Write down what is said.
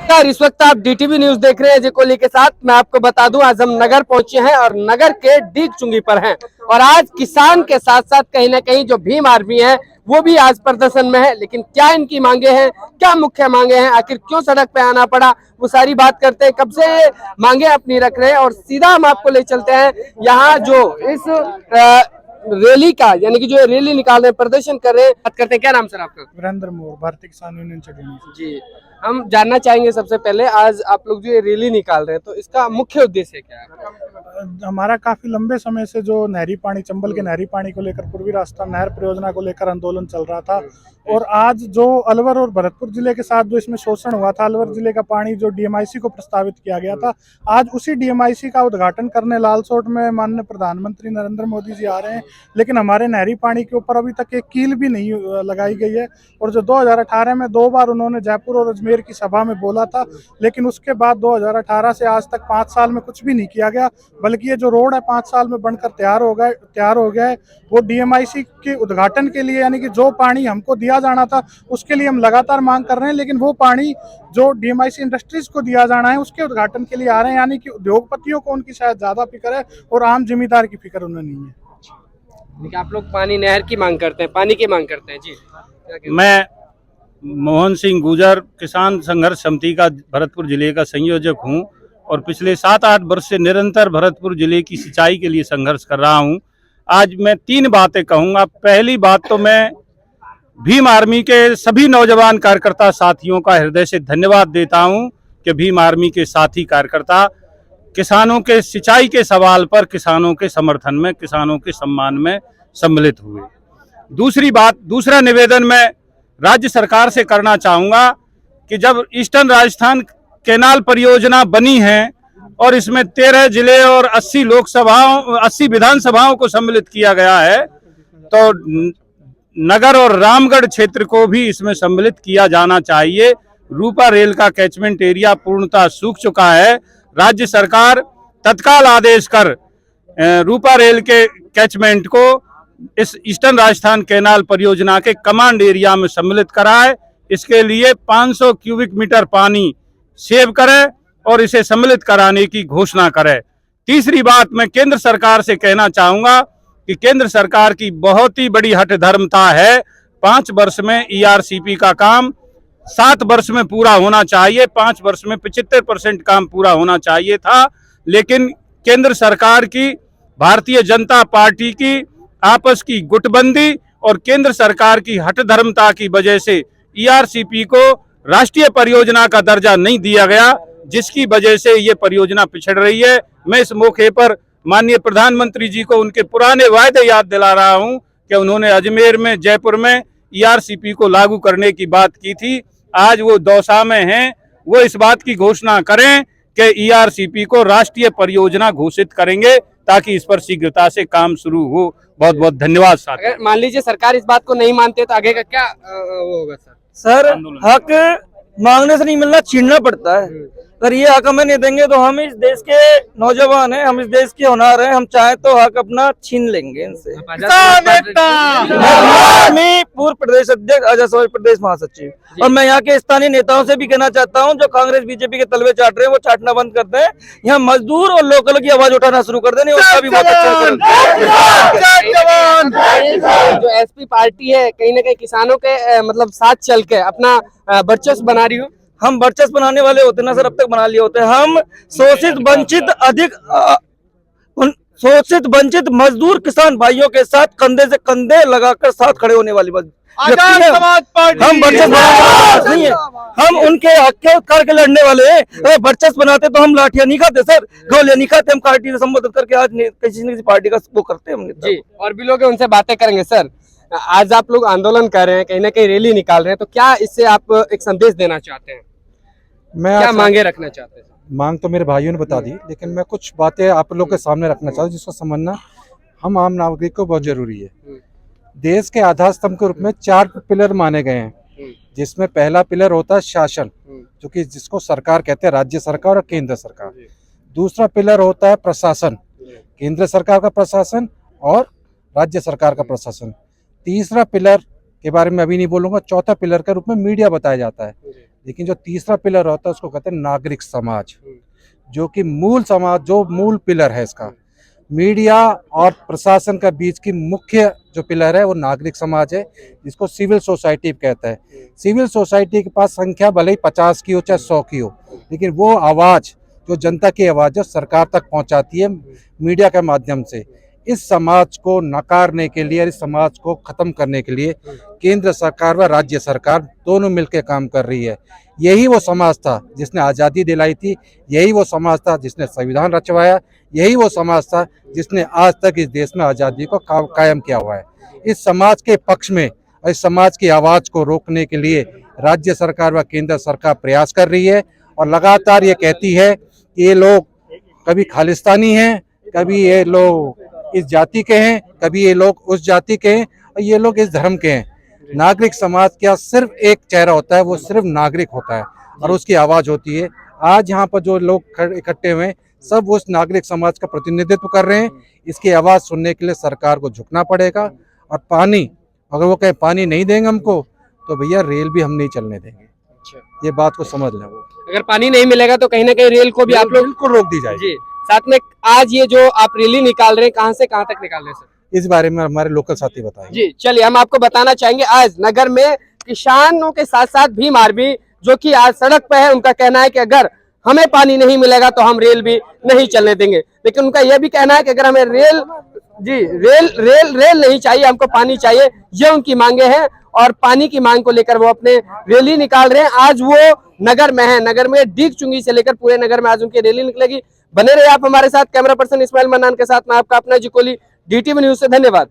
नमस्कार, इस वक्त आप डीटीवी न्यूज देख रहे हैं अजय कोहली के साथ। मैं आपको बता दूं, आज हम नगर पहुंचे हैं और नगर के डीग चुंगी पर हैं और आज किसान के साथ साथ कहीं ना कहीं जो भीम आर्मी है वो भी आज प्रदर्शन में है। लेकिन क्या इनकी मांगे हैं, क्या मुख्य मांगे हैं, आखिर क्यों सड़क पे आना पड़ा, वो सारी बात करते हैं। कब से मांगे अपनी रख रहे हैं और सीधा हम आपको ले चलते हैं यहाँ जो इस रैली का, यानी कि जो रैली निकाल रहे हैं, प्रदर्शन कर रहे हैं। बात करते हैं, क्या नाम सर आपका? वीरेंद्र मोर, भारतीय किसान यूनियन चढ़नी जी, हम जानना चाहेंगे सबसे पहले, आज आप लोग जो ये रैली निकाल रहे हैं तो इसका मुख्य उद्देश्य क्या है? हमारा काफी लंबे समय से जो नहरी पानी, चंबल के नहरी पानी को लेकर पूर्वी रास्ता नहर परियोजना को लेकर आंदोलन चल रहा था और आज जो अलवर और भरतपुर जिले के साथ जो इसमें शोषण हुआ था, अलवर जिले का पानी जो डीएमआईसी को प्रस्तावित किया गया था, आज उसी डीएमआईसी का उद्घाटन करने लालसोट में माननीय प्रधानमंत्री नरेंद्र मोदी जी आ रहे हैं। लेकिन हमारे नहरी पानी के ऊपर अभी तक एक कील भी नहीं लगाई गई है और जो 2018 में 2 बार उन्होंने जयपुर और अजमेर की सभा में बोला था, लेकिन उसके बाद 2018 से आज तक 5 साल में कुछ भी नहीं किया गया। बल्कि ये जो रोड है 5 साल में बनकर तैयार हो गया है। वो डीएमआईसी के उद्घाटन के लिए, यानी कि जो पानी हमको दिया जाना था उसके लिए हम लगातार मांग कर रहे हैं, लेकिन वो पानी जो डीएमआईसी इंडस्ट्रीज को दिया जाना है उसके उद्घाटन के लिए आ रहे हैं। यानी कि उद्योगपतियों को उनकी शायद ज्यादा फिक्र है और आम जिम्मेदार की फिक्र उन्हें नहीं है। आप लोग पानी, नहर की मांग करते हैं, पानी की मांग करते हैं। जी, मैं मोहन सिंह गुजर, किसान संघर्ष समिति का भरतपुर जिले का संयोजक हूं और पिछले 7-8 वर्ष से निरंतर भरतपुर जिले की सिंचाई के लिए संघर्ष कर रहा हूं। आज मैं 3 बातें कहूंगा। पहली बात तो मैं भीम आर्मी के सभी नौजवान कार्यकर्ता साथियों का हृदय से धन्यवाद देता हूं कि भीम आर्मी के साथी कार्यकर्ता किसानों के सिंचाई के सवाल पर किसानों के समर्थन में, किसानों के सम्मान में सम्मिलित हुए। दूसरा निवेदन मैं राज्य सरकार से करना चाहूंगा कि जब ईस्टर्न राजस्थान कैनाल परियोजना बनी है और इसमें 13 जिले और 80 विधानसभाओं को सम्मिलित किया गया है, तो नगर और रामगढ़ क्षेत्र को भी इसमें सम्मिलित किया जाना चाहिए। रूपा रेल का कैचमेंट एरिया पूर्णतः सूख चुका है। राज्य सरकार तत्काल आदेश कर रूपा रेल के कैचमेंट को इस ईस्टर्न राजस्थान कैनाल परियोजना के कमांड एरिया में सम्मिलित कराए। इसके लिए 500 क्यूबिक मीटर पानी सेव करे और इसे सम्मिलित कराने की घोषणा करे। तीसरी बात मैं केंद्र सरकार से कहना चाहूंगा कि केंद्र सरकार की बहुत ही बड़ी हठ धर्मता है। 5 वर्ष में ईआरसीपी का काम 7 वर्ष में पूरा होना चाहिए, 5 वर्ष में 75% काम पूरा होना चाहिए था। लेकिन केंद्र सरकार की, भारतीय जनता पार्टी की आपस की गुटबंदी और केंद्र सरकार की हठ धर्मता की वजह से ईआरसीपी को राष्ट्रीय परियोजना का दर्जा नहीं दिया गया, जिसकी वजह से ये परियोजना पिछड़ रही है। मैं इस मौके पर माननीय प्रधानमंत्री जी को उनके पुराने वायदे याद दिला रहा हूं कि उन्होंने अजमेर में, जयपुर में ईआरसीपी को लागू करने की बात की थी। आज वो दौसा में हैं, वो इस बात की घोषणा करें कि ईआरसीपी को राष्ट्रीय परियोजना घोषित करेंगे ताकि इस पर शीघ्रता से काम शुरू हो। बहुत बहुत धन्यवाद साथ। अगर मान लीजिए सरकार इस बात को नहीं मानती है तो आगे का क्या वो होगा सर? सर, हक मांगने से नहीं मिलना, छीनना पड़ता है। अगर ये हक हमें नहीं देंगे तो हम इस देश के नौजवान हैं, हम इस देश के होनहार हैं, हम चाहे तो हक अपना छीन लेंगे इनसे। मैं पूर्व प्रदेश अध्यक्ष, आजाद समाज प्रदेश महासचिव, और मैं यहाँ के स्थानीय नेताओं से भी कहना चाहता हूँ जो कांग्रेस बीजेपी के तलवे चाट रहे हैं वो चाटना बंद कर दें। यहाँ मजदूर और लोकल की आवाज उठाना शुरू कर दें। उसका भी बहुत अच्छा। जो एसपी पार्टी है कहीं ना कहीं किसानों के मतलब साथ चल के अपना वर्चस्व बना रही हो। हम वर्चस्व बनाने वाले होते ना सर, अब तक बना लिए होते। हम शोषित वंचित मजदूर किसान भाइयों के साथ कंधे से कंधे लगाकर साथ खड़े होने वाली हम वर्चस्व नहीं है, हम उनके हक के करके लड़ने वाले हैं। अगर वर्चस्व बनाते तो हम लाठियां नहीं खाते सर, गोलियां नहीं खाते। हम पार्टी से संबोधित करके आज किसी न किसी पार्टी का वो करते हैं। जी, और भी लोग उनसे बातें करेंगे। सर, आज आप लोग आंदोलन कर रहे हैं, कहीं ना कहीं रैली निकाल रहे हैं, तो क्या इससे आप एक संदेश देना चाहते हैं? मैं क्या मांगे रखना चाहते हैं? मांग तो मेरे भाइयों ने बता दी, लेकिन मैं कुछ बातें आप लोग के सामने रखना चाहता हूँ जिसको समझना हम आम नागरिक को बहुत जरूरी है। देश के आधार स्तंभ के रूप में 4 पिलर माने गए हैं, जिसमें पहला पिलर होता है शासन, जो कि जिसको सरकार कहते हैं, राज्य सरकार और केंद्र सरकार। दूसरा पिलर होता है प्रशासन, केंद्र सरकार का प्रशासन और राज्य सरकार का प्रशासन। तीसरा पिलर के बारे में अभी नहीं बोलूंगा, चौथा पिलर के रूप में मीडिया बताया जाता है, लेकिन जो तीसरा पिलर होता है उसको कहते हैं नागरिक समाज, जो कि मूल समाज, जो मूल पिलर है इसका। मीडिया और प्रशासन का बीच की मुख्य जो पिलर है वो नागरिक समाज है, जिसको सिविल सोसाइटी कहता है। सिविल सोसाइटी के पास संख्या भले ही 50 की हो चाहे 100 की हो, लेकिन वो आवाज़, जो जनता की आवाज़ है, सरकार तक पहुंचाती है मीडिया के माध्यम से। इस समाज को नकारने के लिए, इस समाज को खत्म करने के लिए केंद्र सरकार व राज्य सरकार दोनों मिलकर काम कर रही है। यही वो समाज था जिसने आज़ादी दिलाई थी, यही वो समाज था जिसने संविधान रचवाया, यही वो समाज था जिसने आज तक इस देश में आज़ादी को कायम किया हुआ है। इस समाज के पक्ष में और इस समाज की आवाज़ को रोकने के लिए राज्य सरकार व केंद्र सरकार प्रयास कर रही है और लगातार ये कहती है कि ये लोग कभी खालिस्तानी हैं, कभी ये लोग इस जाति के हैं, कभी ये लोग उस जाति के हैं और ये लोग इस धर्म के हैं। नागरिक समाज का सिर्फ एक चेहरा होता है, वो सिर्फ नागरिक होता है और उसकी आवाज़ होती है। आज यहाँ पर जो लोग इकट्ठे हुए हैं सब उस नागरिक समाज का प्रतिनिधित्व कर रहे हैं। इसकी आवाज़ सुनने के लिए सरकार को झुकना पड़ेगा। और पानी, अगर वो कहें पानी नहीं देंगे हमको, तो भैया रेल भी हम नहीं चलने देंगे। ये बात को समझ लें। वो अगर पानी नहीं मिलेगा तो कहीं ना कहीं रेल को भी आप लोग बिल्कुल रोक दी जाएगी। जी। साथ में आज ये जो आप रैली निकाल रहे हैं, कहाँ से कहाँ तक निकाल रहे हैं सर? इस बारे में हमारे लोकल साथी बताएंगे। जी चलिए, हम आपको बताना चाहेंगे आज नगर में किसानों के साथ साथ भीम आर्मी जो कि आज सड़क पे है, उनका कहना है कि अगर हमें पानी नहीं मिलेगा तो हम रेल भी नहीं चलने देंगे। लेकिन उनका यह भी कहना है कि अगर हमें रेल नहीं चाहिए, हमको पानी चाहिए, ये उनकी मांगे हैं। और पानी की मांग को लेकर वो अपने रैली निकाल रहे हैं। आज वो नगर में है, नगर में डीग चुंगी से लेकर पूरे नगर में आज उनकी रैली निकलेगी। बने रहे आप हमारे साथ। कैमरा पर्सन इस्माइल मन्नान के साथ मैं आपका अपना जी कोहली, DTV न्यूज से। धन्यवाद।